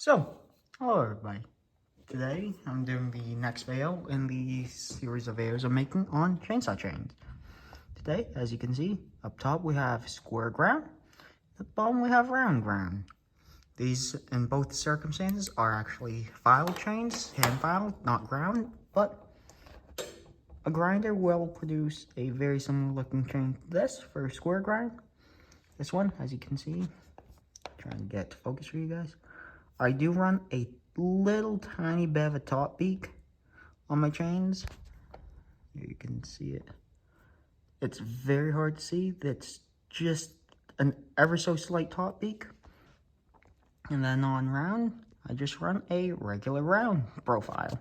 So, hello everybody. Today, I'm doing the next video in the series of videos I'm making on chainsaw chains. Today, as you can see, up top we have square ground, at the bottom we have round ground. These, in both circumstances, are actually filed chains, hand filed, not ground, but a grinder will produce a very similar looking chain to this for square grind. This one, as you can see, trying to get to focus for you guys. I do run a little tiny bit of a top beak on my chains. Here you can see it. It's very hard to see. That's just an ever so slight top beak. And then on round, I just run a regular round profile.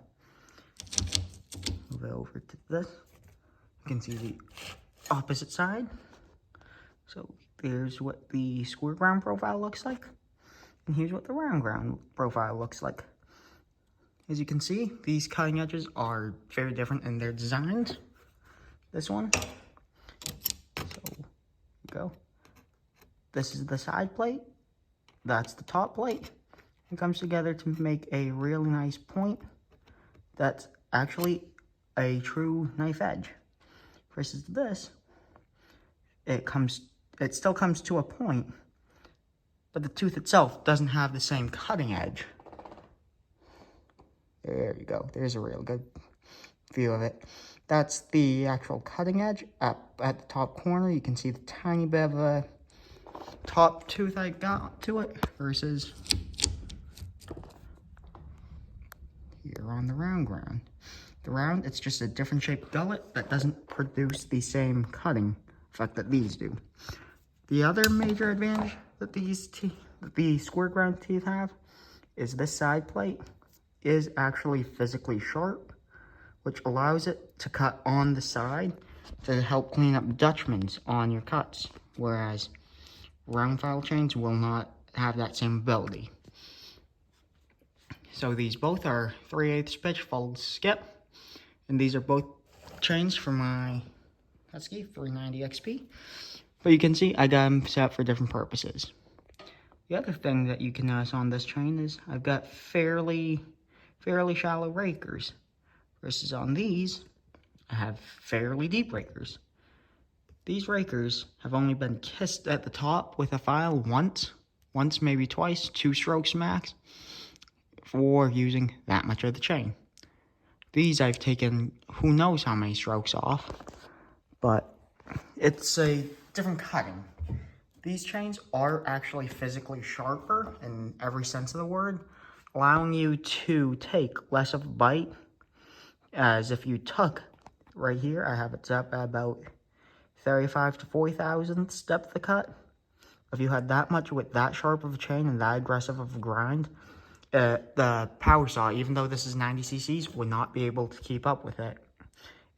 Move it over to this. You can see the opposite side. So there's what the square ground profile looks like. And here's what the round ground profile looks like. As you can see, these cutting edges are very different in their designs. This one, so go. This is the side plate. That's the top plate. It comes together to make a really nice point. That's actually a true knife edge. Versus this, it still comes to a point, but the tooth itself doesn't have the same cutting edge. There you go. There's a real good view of it. That's the actual cutting edge. Up at the top corner, you can see the tiny bit of a top tooth I got to it versus here on the round ground. The round, it's just a different shaped gullet that doesn't produce the same cutting effect that these do. The other major advantage that the square ground teeth have is this side plate is actually physically sharp, which allows it to cut on the side to help clean up Dutchmans on your cuts, whereas round file chains will not have that same ability. So these both are 3/8 pitch fold skip, and these are both chains for my Husky 390 XP. But you can see I got them set up for different purposes. The other thing that you can notice on this chain is I've got fairly shallow rakers, versus on these, I have fairly deep rakers. These rakers have only been kissed at the top with a file once maybe twice, 2 strokes max, for using that much of the chain. These I've taken who knows how many strokes off, but it's a different cutting. These chains are actually physically sharper in every sense of the word, allowing you to take less of a bite, as if you took, right here, I have it set up at about 35 to 40 thousandths depth of cut. If you had that much with that sharp of a chain and that aggressive of a grind, the power saw, even though this is 90 cc's, would not be able to keep up with it,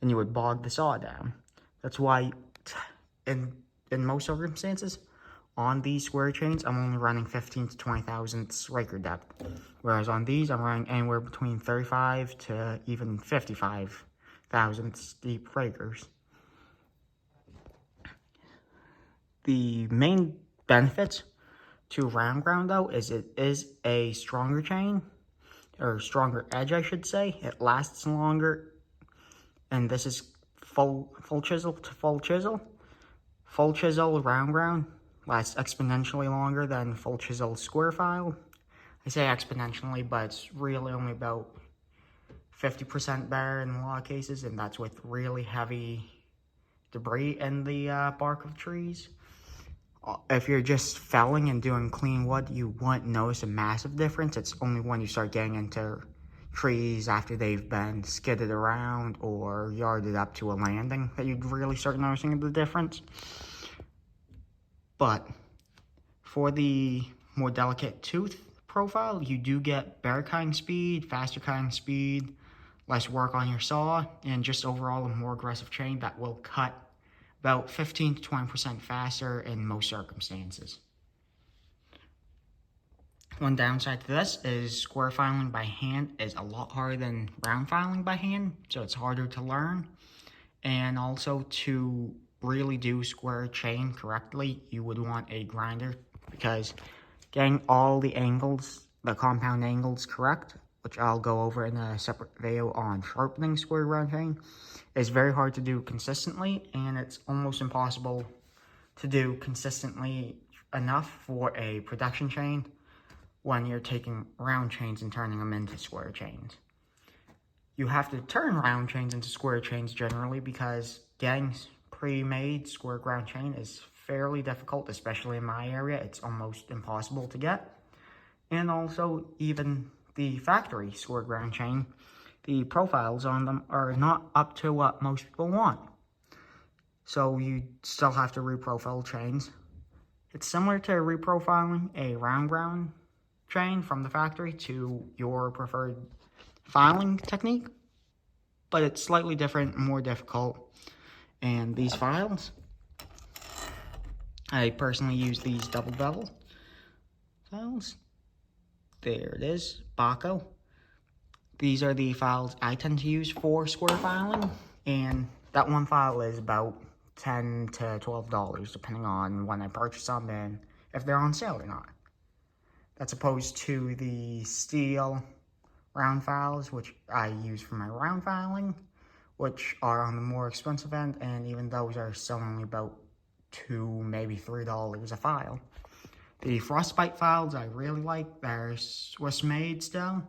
and you would bog the saw down. That's why, in most circumstances, on these square chains, I'm only running 15 to 20 thousandths raker depth. Whereas on these, I'm running anywhere between 35 to even 55 thousandths deep rakers. The main benefits to round ground, though, is it is a stronger chain, or stronger edge, I should say. It lasts longer, and this is full chisel to full chisel. Full chisel round ground lasts exponentially longer than full chisel square file. I say exponentially, but it's really only about 50% better in a lot of cases, and that's with really heavy debris in the bark of trees. If you're just felling and doing clean wood, you won't notice a massive difference. It's only when you start getting into trees after they've been skidded around or yarded up to a landing that you'd really start noticing the difference. But for the more delicate tooth profile, you do get better cutting speed, faster cutting speed, less work on your saw, and just overall a more aggressive chain that will cut about 15 to 20% faster in most circumstances. One downside to this is square filing by hand is a lot harder than round filing by hand, so it's harder to learn. And also, to really do square chain correctly, you would want a grinder, because getting all the angles the compound angles correct, which I'll go over in a separate video on sharpening square ground chain, is very hard to do consistently, and it's almost impossible to do consistently enough for a production chain when you're taking round chains and turning them into square chains. You have to turn round chains into square chains generally because getting pre-made square ground chain is fairly difficult, especially in my area. It's almost impossible to get. And also, even the factory square ground chain, the profiles on them are not up to what most people want. So you still have to reprofile chains. It's similar to reprofiling a round ground chain from the factory to your preferred filing technique, but it's slightly different, more difficult. And these files, I personally use these double bevel files. There it is, Baco. These are the files I tend to use for square filing, and that one file is about $10 to $12 depending on when I purchase them and if they're on sale or not. That's opposed to the steel round files, which I use for my round filing, which are on the more expensive end, and even those are still only about $2, maybe $3 a file. The Frostbite files I really like. They're Swiss made still.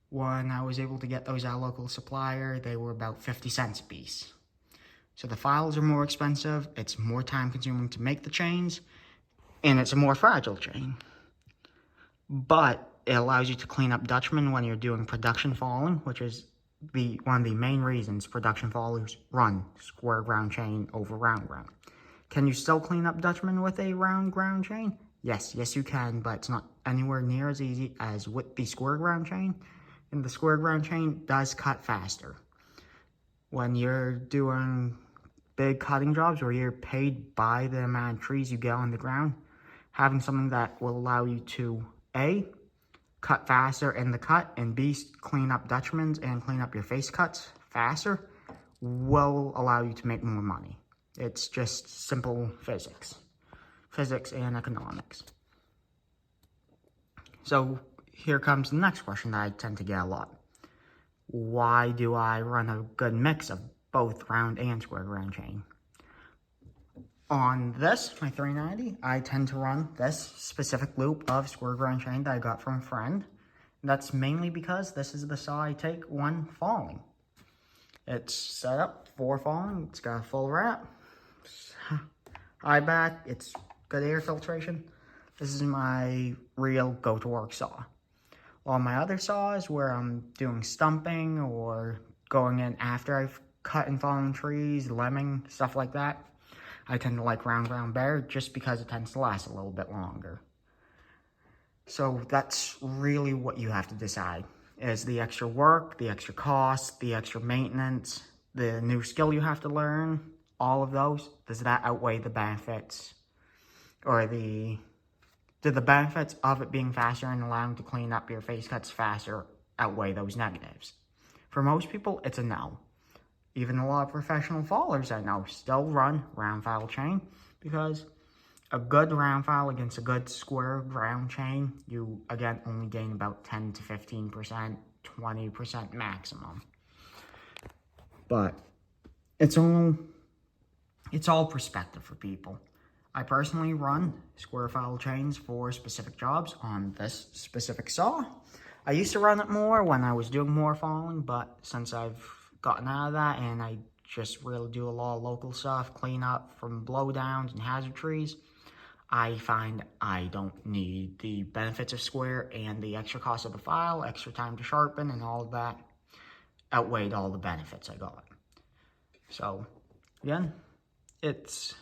When I was able to get those at a local supplier, they were about 50 cents a piece. So the files are more expensive, it's more time consuming to make the chains, and it's a more fragile chain. But it allows you to clean up Dutchman when you're doing production falling, which is one of the main reasons production fallers run square ground chain over round ground. Can you still clean up Dutchman with a round ground chain? Yes you can, but it's not anywhere near as easy as with the square ground chain. And the square ground chain does cut faster. When you're doing big cutting jobs where you're paid by the amount of trees you get on the ground, having something that will allow you to A, cut faster in the cut, and B, clean up Dutchmans and clean up your face cuts faster will allow you to make more money. It's just simple physics and economics. So here comes the next question that I tend to get a lot. Why do I run a good mix of both round and square ground chain? On this, my 390, I tend to run this specific loop of square ground chain that I got from a friend. That's mainly because this is the saw I take when falling. It's set up for falling, it's got a full wrap, high back, it's good air filtration. This is my real go-to-work saw. All my other saws where I'm doing stumping or going in after I've cut and fallen trees, lemming, stuff like that, I tend to like round ground better just because it tends to last a little bit longer. So that's really what you have to decide, is the extra work, the extra cost, the extra maintenance, the new skill you have to learn, all of those, does that outweigh the benefits? Or do the benefits of it being faster and allowing to clean up your face cuts faster outweigh those negatives? For most people, it's a no. Even a lot of professional fallers I know still run round file chain because a good round file against a good square ground chain, you, again, only gain about 10 to 15%, 20% maximum. But it's all perspective for people. I personally run square file chains for specific jobs on this specific saw. I used to run it more when I was doing more falling, but since I've gotten out of that and I just really do a lot of local stuff, clean up from blowdowns and hazard trees, I find I don't need the benefits of square, and the extra cost of the file, extra time to sharpen, and all of that outweighed all the benefits I got. So, again, it's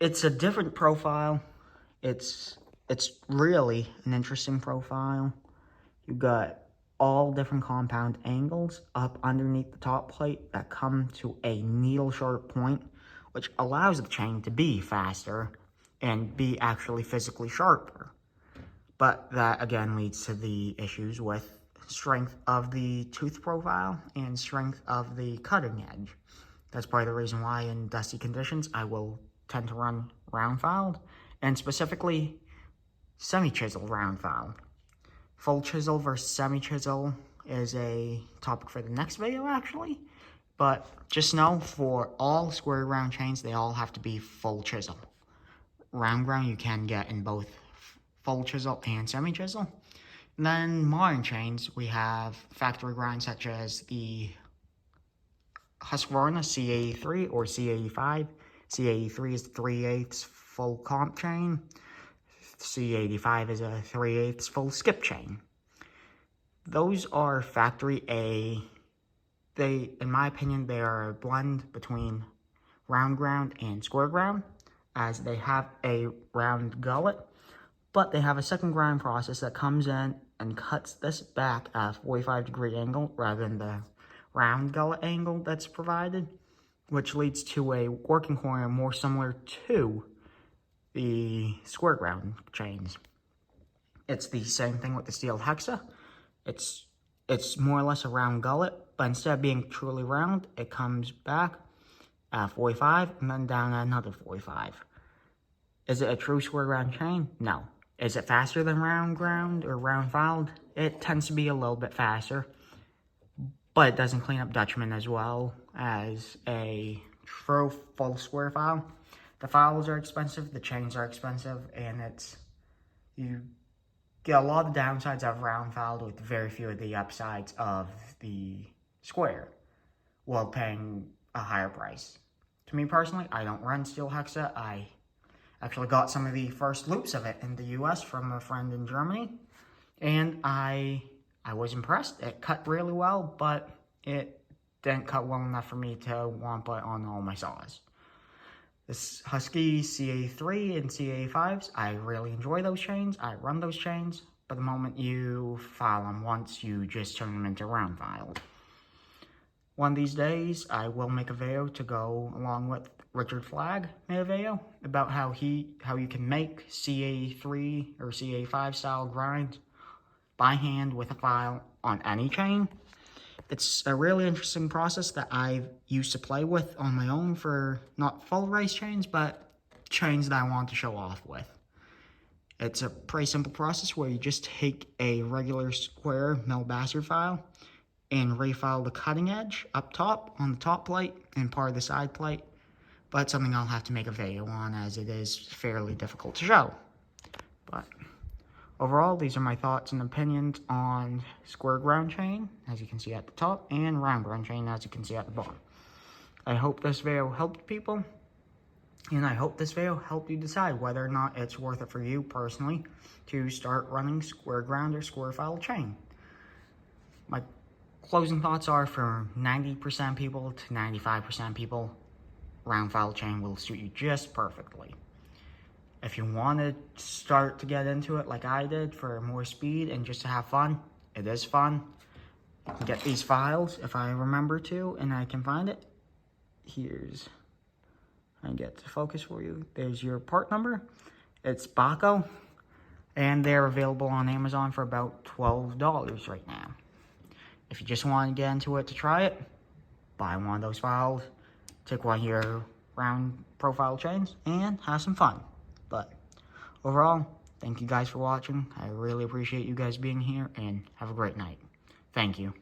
a different profile. It's really an interesting profile. You got all different compound angles up underneath the top plate that come to a needle sharp point, which allows the chain to be faster and be actually physically sharper. But that again leads to the issues with strength of the tooth profile and strength of the cutting edge. That's probably the reason why in dusty conditions I will tend to run round filed, and specifically semi-chisel round file. Full chisel versus semi-chisel is a topic for the next video, actually. But just know, for all square ground chains, they all have to be full chisel. Round ground you can get in both full chisel and semi-chisel. And then modern chains, we have factory grind such as the Husqvarna C83 or C85. C83 is 3/8 full comp chain. C85 is a 3/8 full skip chain. Those are factory A. They, in my opinion, they are a blend between round ground and square ground, as they have a round gullet, but they have a second grind process that comes in and cuts this back at a 45-degree angle rather than the round gullet angle that's provided, which leads to a working corner more similar to the square ground chains. It's the same thing with the steel hexa. It's more or less a round gullet, but instead of being truly round, it comes back at 45 and then down at another 45. Is it a true square ground chain? No. Is it faster than round ground or round filed? It tends to be a little bit faster, but it doesn't clean up Dutchman as well as a true full square file. The files are expensive, the chains are expensive, and you get a lot of the downsides of round filed with very few of the upsides of the square, while paying a higher price. To me personally, I don't run steel hexa. I actually got some of the first loops of it in the US from a friend in Germany, and I was impressed. It cut really well, but it didn't cut well enough for me to want to put on all my saws. This Husky CA3 and CA5s, I really enjoy those chains. I run those chains, but the moment you file them once, you just turn them into round files. One of these days, I will make a video to go along with Richard Flagg made a video about how you can make CA3 or CA5 style grinds by hand with a file on any chain. It's a really interesting process that I've used to play with on my own for not full race chains, but chains that I want to show off with. It's a pretty simple process where you just take a regular square mill bastard file and refile the cutting edge up top on the top plate and part of the side plate. But it's something I'll have to make a video on, as it is fairly difficult to show. But overall, these are my thoughts and opinions on square ground chain, as you can see at the top, and round ground chain, as you can see at the bottom. I hope this video helped people, and I hope this video helped you decide whether or not it's worth it for you personally to start running square ground or square file chain. My closing thoughts are, for 90% people to 95% people, round file chain will suit you just perfectly. If you want to start to get into it like I did for more speed and just to have fun, it is fun. You can get these files if I remember to, and I can find it. I get to focus for you. There's your part number. It's Bahco, and they're available on Amazon for about $12 right now. If you just want to get into it to try it, buy one of those files, take one of your round profile chains, and have some fun. But overall, thank you guys for watching. I really appreciate you guys being here, and have a great night. Thank you.